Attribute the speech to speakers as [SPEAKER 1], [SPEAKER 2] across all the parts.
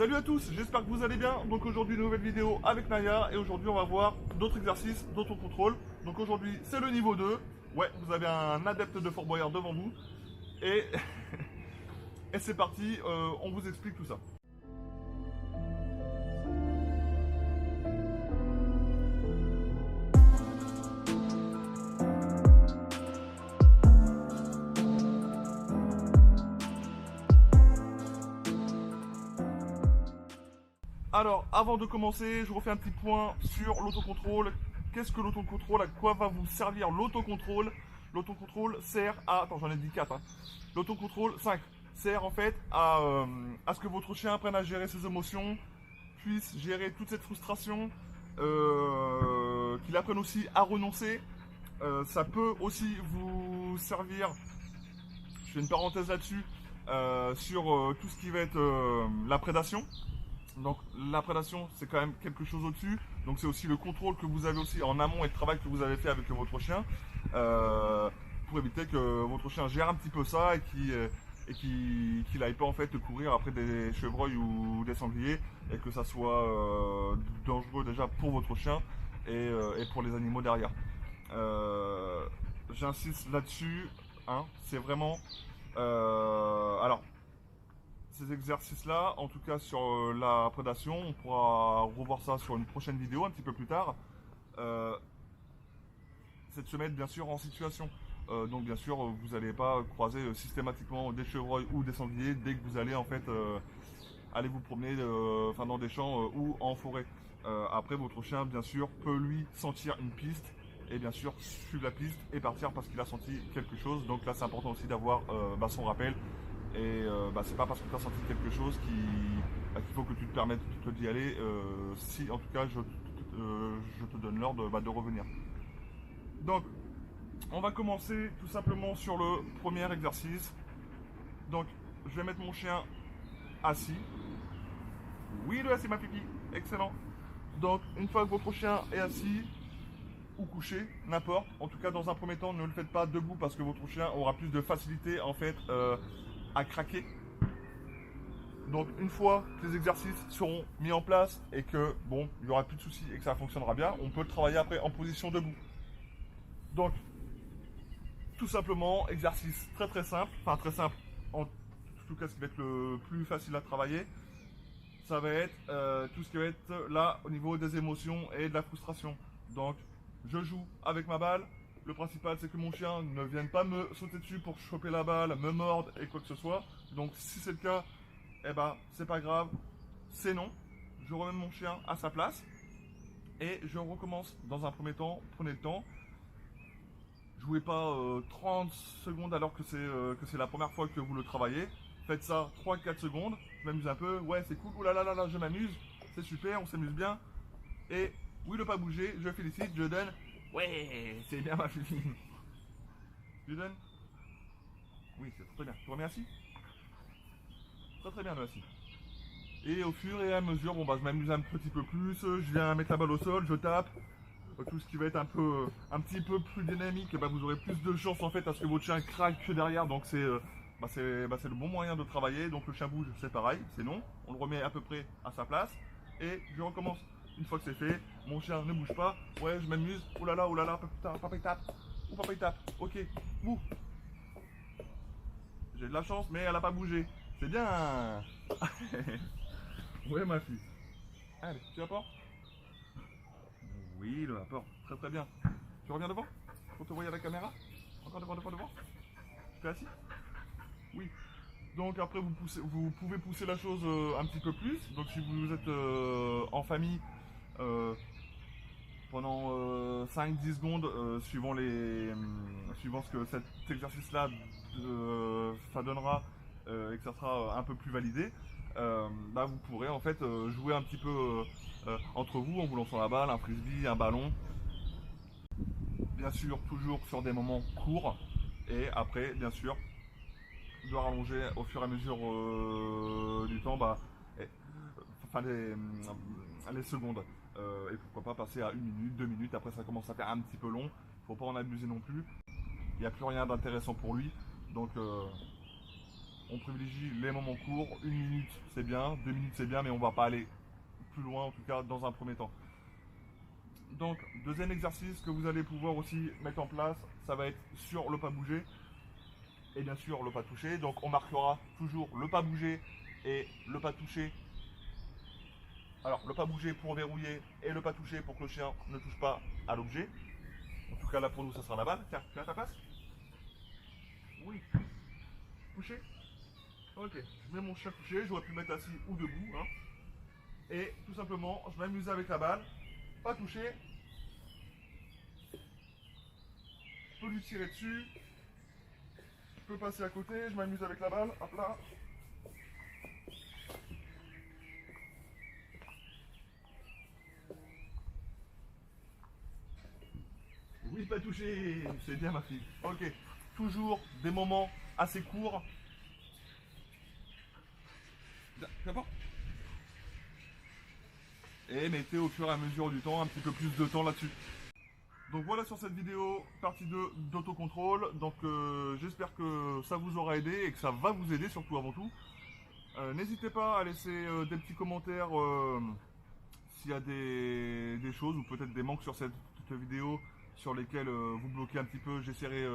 [SPEAKER 1] Salut à tous, j'espère que vous allez bien. Donc aujourd'hui une nouvelle vidéo avec Naya et aujourd'hui on va voir d'autres exercices d'autocontrôle. Donc aujourd'hui c'est le niveau 2. Ouais, vous avez un adepte de Fort Boyard devant vous. Et, et c'est parti, on vous explique tout ça. Alors, avant de commencer, je refais un petit point sur l'autocontrôle. Qu'est-ce que l'autocontrôle? À quoi va vous servir l'autocontrôle? L'autocontrôle sert à... Attends, j'en ai dit 4. Hein. L'autocontrôle 5 sert en fait à ce que votre chien apprenne à gérer ses émotions, puisse gérer toute cette frustration, qu'il apprenne aussi à renoncer. Ça peut aussi vous servir, je fais une parenthèse là-dessus, sur tout ce qui va être la prédation. Donc la prédation, c'est quand même quelque chose au-dessus. Donc c'est aussi le contrôle que vous avez aussi en amont et le travail que vous avez fait avec votre chien pour éviter que votre chien gère un petit peu ça et qu'il n'aille pas en fait courir après des chevreuils ou des sangliers et que ça soit dangereux déjà pour votre chien et pour les animaux derrière. J'insiste là-dessus, hein, c'est vraiment... alors, ces exercices-là, en tout cas sur la prédation, on pourra revoir ça sur une prochaine vidéo un petit peu plus tard. C'est de se mettre bien sûr en situation. Donc bien sûr, vous n'allez pas croiser systématiquement des chevreuils ou des sangliers dès que vous allez en fait aller vous promener dans des champs ou en forêt. Après, votre chien, bien sûr, peut lui sentir une piste et bien sûr suivre la piste et partir parce qu'il a senti quelque chose. Donc là, c'est important aussi d'avoir son rappel. Et c'est pas parce que tu as senti quelque chose qu'il faut que tu te permettes d'y aller. Si en tout cas je te donne l'ordre de revenir. Donc on va commencer tout simplement sur le premier exercice. Donc je vais mettre mon chien assis. Oui, le assis ma pipi, excellent. Donc une fois que votre chien est assis ou couché, n'importe. En tout cas dans un premier temps, ne le faites pas debout parce que votre chien aura plus de facilité en fait à craquer. Donc une fois que les exercices seront mis en place et que bon, il n'y aura plus de soucis et que ça fonctionnera bien, on peut le travailler après en position debout. Donc tout simplement, exercice très très simple, enfin très simple, en tout cas ce qui va être le plus facile à travailler, ça va être tout ce qui va être là au niveau des émotions et de la frustration. Donc je joue avec ma balle. Le principal, c'est que mon chien ne vienne pas me sauter dessus pour choper la balle, me mordre et quoi que ce soit. Donc si c'est le cas, eh ben c'est pas grave, c'est non. Je remets mon chien à sa place et je recommence. Dans un premier temps, prenez le temps. Jouez pas 30 secondes alors que c'est la première fois que vous le travaillez. Faites ça 3-4 secondes, je m'amuse un peu, ouais c'est cool, oulala, je m'amuse, c'est super, on s'amuse bien. Et oui, ne pas bouger, je félicite, je donne. Ouais, c'est bien ma fille. Je donne. Oui, c'est très bien. Tu remets assis. Très très bien le assis. Et au fur et à mesure, je m'amuse un petit peu plus, je viens mettre la balle au sol, je tape. Tout ce qui va être un petit peu plus dynamique, vous aurez plus de chance en fait à ce que votre chien craque derrière. Donc c'est le bon moyen de travailler. Donc le chien bouge, c'est pareil, c'est non. On le remet à peu près à sa place et je recommence. Une fois que c'est fait, mon chien ne bouge pas. Ouais, je m'amuse. Oh là là, papa il tape. Ou papa il tape. Ok. Ouh. J'ai de la chance, mais elle n'a pas bougé. C'est bien. Ouais, ma fille. Allez, tu apportes? Oui, le apport. Très très bien. Tu reviens devant? Pour te voir à la caméra? Encore devant? Tu es assis? Oui. Donc après, vous pouvez pousser la chose un petit peu plus. Donc si vous êtes en famille, pendant 5-10 secondes, suivant ce que cet exercice-là ça donnera et que ça sera un peu plus validé, vous pourrez en fait jouer un petit peu entre vous en vous lançant la balle, un frisbee, un ballon. Bien sûr, toujours sur des moments courts et après, bien sûr, de rallonger au fur et à mesure du temps les secondes. Et pourquoi pas passer à 1 minute, 2 minutes, après ça commence à faire un petit peu long, faut pas en abuser non plus, il n'y a plus rien d'intéressant pour lui, donc On privilégie les moments courts, 1 minute c'est bien, 2 minutes c'est bien, mais on ne va pas aller plus loin, en tout cas dans un premier temps. Donc, deuxième exercice que vous allez pouvoir aussi mettre en place, ça va être sur le pas bouger et bien sûr le pas toucher. Donc, on marquera toujours le pas bouger et le pas toucher. Alors, le pas bouger pour verrouiller et le pas toucher pour que le chien ne touche pas à l'objet. En tout cas, là pour nous, ça sera la balle. Tiens, tu as ta place? Oui. Couché? Ok. Je mets mon chien couché, j'aurais pu le mettre assis ou debout. Hein. Et tout simplement, je m'amuse avec la balle. Pas touché. Je peux lui tirer dessus. Je peux passer à côté, je m'amuse avec la balle. Hop là. Oui, pas touché. C'est bien ma fille. Ok. Toujours des moments assez courts. D'accord. Et mettez au fur et à mesure du temps un petit peu plus de temps là-dessus. Donc voilà sur cette vidéo, partie 2 d'autocontrôle. Donc j'espère que ça vous aura aidé et que ça va vous aider surtout avant tout. N'hésitez pas à laisser des petits commentaires s'il y a des choses ou peut-être des manques sur cette vidéo sur lesquels vous bloquez un petit peu. J'essaierai,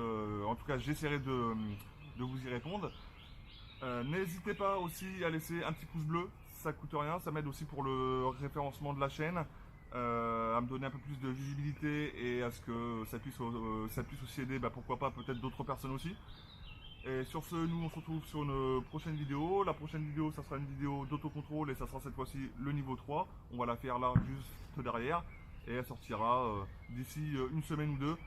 [SPEAKER 1] en tout cas j'essaierai de vous y répondre. N'hésitez pas aussi à laisser un petit pouce bleu, ça coûte rien, ça m'aide aussi pour le référencement de la chaîne, à me donner un peu plus de visibilité et à ce que ça puisse aussi aider, pourquoi pas, peut-être d'autres personnes aussi. Et sur ce, nous on se retrouve sur une prochaine vidéo. La prochaine vidéo, ça sera une vidéo d'autocontrôle et ça sera cette fois-ci le niveau 3. On va la faire là, juste derrière. Et elle sortira d'ici une semaine ou deux.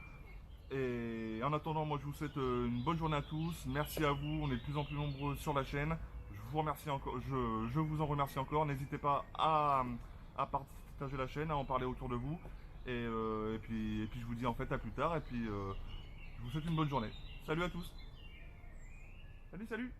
[SPEAKER 1] Et en attendant, moi je vous souhaite une bonne journée à tous. Merci à vous, on est de plus en plus nombreux sur la chaîne. Je vous remercie encore, je vous en remercie encore. N'hésitez pas à partager la chaîne, à en parler autour de vous. Et puis je vous dis en fait à plus tard. Et puis je vous souhaite une bonne journée. Salut à tous. Salut, salut.